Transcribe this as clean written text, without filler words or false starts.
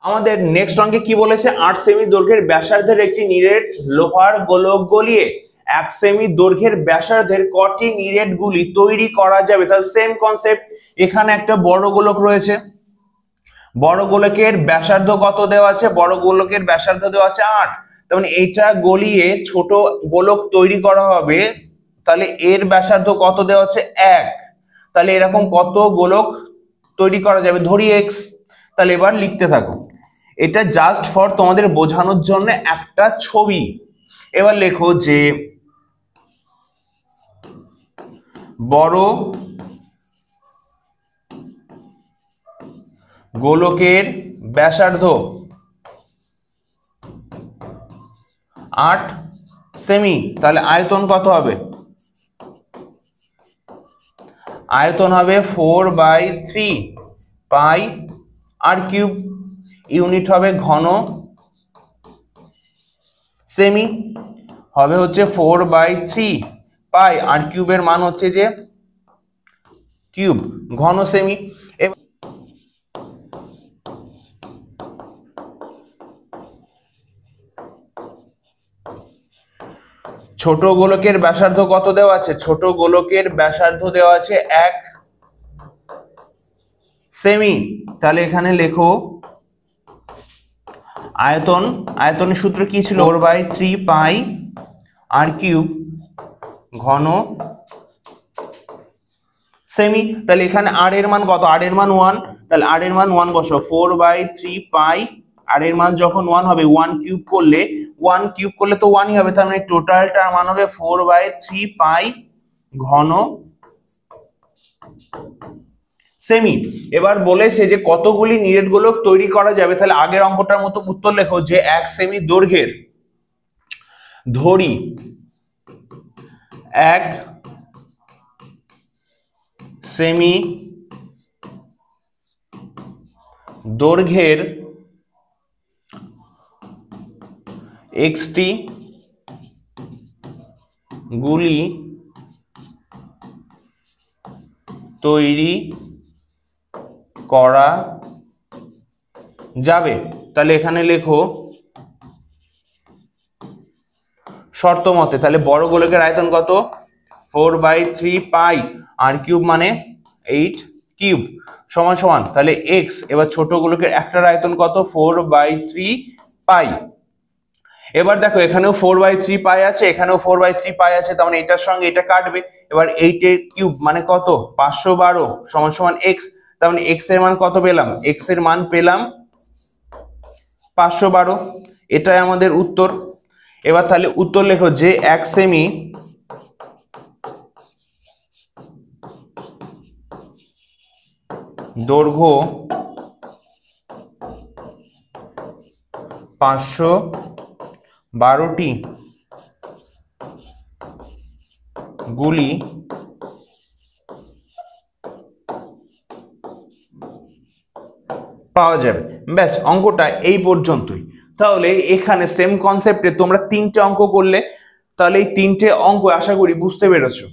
আমাদের নেক্সট অঙ্কে কি বলেছে, 8 সেমি দৈর্ঘ্যের ব্যাসার্ধের একটি নিরেট লোহার গোলক গলিয়ে 1 সেমি দৈর্ঘ্যের ব্যাসার্ধের কটি নিরেট গুলি তৈরি করা যাবে। তাহলে সেম কনসেপ্ট, এখানে একটা বড় গোলক রয়েছে, বড় গোলকের ব্যাসার্ধ কত দেওয়া আছে, বড় গোলকের ব্যাসার্ধ দেওয়া আছে 8, তার মানে এইটা গলিয়ে ছোট গোলক তৈরি করা হবে, তাহলে এর ব্যাসার্ধ কত দেওয়া আছে 1, তাহলে এরকম কত গোলক তৈরি করা যাবে, ধরি x। তাহলে এবার লিখতে থাকো, এটা জাস্ট ফর তোমাদের বোঝানোর জন্য একটা ছবি। এবার লেখো যে বড় গোলকের ব্যাসার্ধ 8 সেমি, তাহলে আয়তন কত হবে, আয়তন হবে 4/3 পাই আর কিউব, ইউনিট হবে ঘন, সেমি হবে হচ্ছে 4/3 পাই আর কিউবের মান হচ্ছে যে কিউব, ঘন সেমি। ছোট গোলকের ব্যাসার্ধ কত দেওয়া আছে, ছোট গোলকের ব্যাসার্ধ দেওয়া আছে 1 সেমি, তাহলে এখানে লেখো আয়তন, আয়তনের সূত্র কি ছিল, 4/3 পাই আর কিউব ঘন সেমি। তাহলে এখানে আর এর মান কত, আর এর মান 1, তাহলে আর এর মান 1 বসাও, 4/3 পাই আর এর মান যখন 1 হবে 1 কিউব করলে, 1 কিউব করলে তো 1ই হবে, তার মানে টোটালটার মান হবে 4/3 পাই ঘন সেমি। এবার বলেছে যে কতগুলি নিরেট গোলক তৈরি করা যাবে, তাহলে আগের অঙ্কটার মতো উত্তর লেখো যে 1 সেমি দৈর্ঘ্যের, ধরি 1 সেমি দৈর্ঘ্যের এক্সটি গুলি তৈরি করা যাবে। তাহলে এখানে লেখো শর্ত মতে, তাহলে বড় গোলকের আয়তন কত, 4/3 পাই আর কিউব মানে 8 কিউব সমান সমান, তাহলে x। এবার ছোট গোলকের একটার আয়তন কত, 4/3 পাই। এবার দেখো এখানেও 4/3 পাই আছে, এখানেও 4/3 পাই আছে, তার মানে এটার সঙ্গে এটা কাটবে। এবার 8 এর কিউব মানে কত, 512 সমান সমান x, তার মানে x এর মান কত পেলাম, x এর মান পেলাম 512, এটাই আমাদের উত্তর। এবার তাহলে উত্তর লেখো যে 1 সেমি দৈর্ঘ্য 512টি গুলি পাওয়া যাবে। ব্যাস, অঙ্কটা এই পর্যন্তই। তাহলে এখানে সেম কনসেপ্টে তোমরা 3টে অঙ্ক করলে, তাহলে এই 3টে অঙ্ক আশা করি বুঝতে পেরেছো।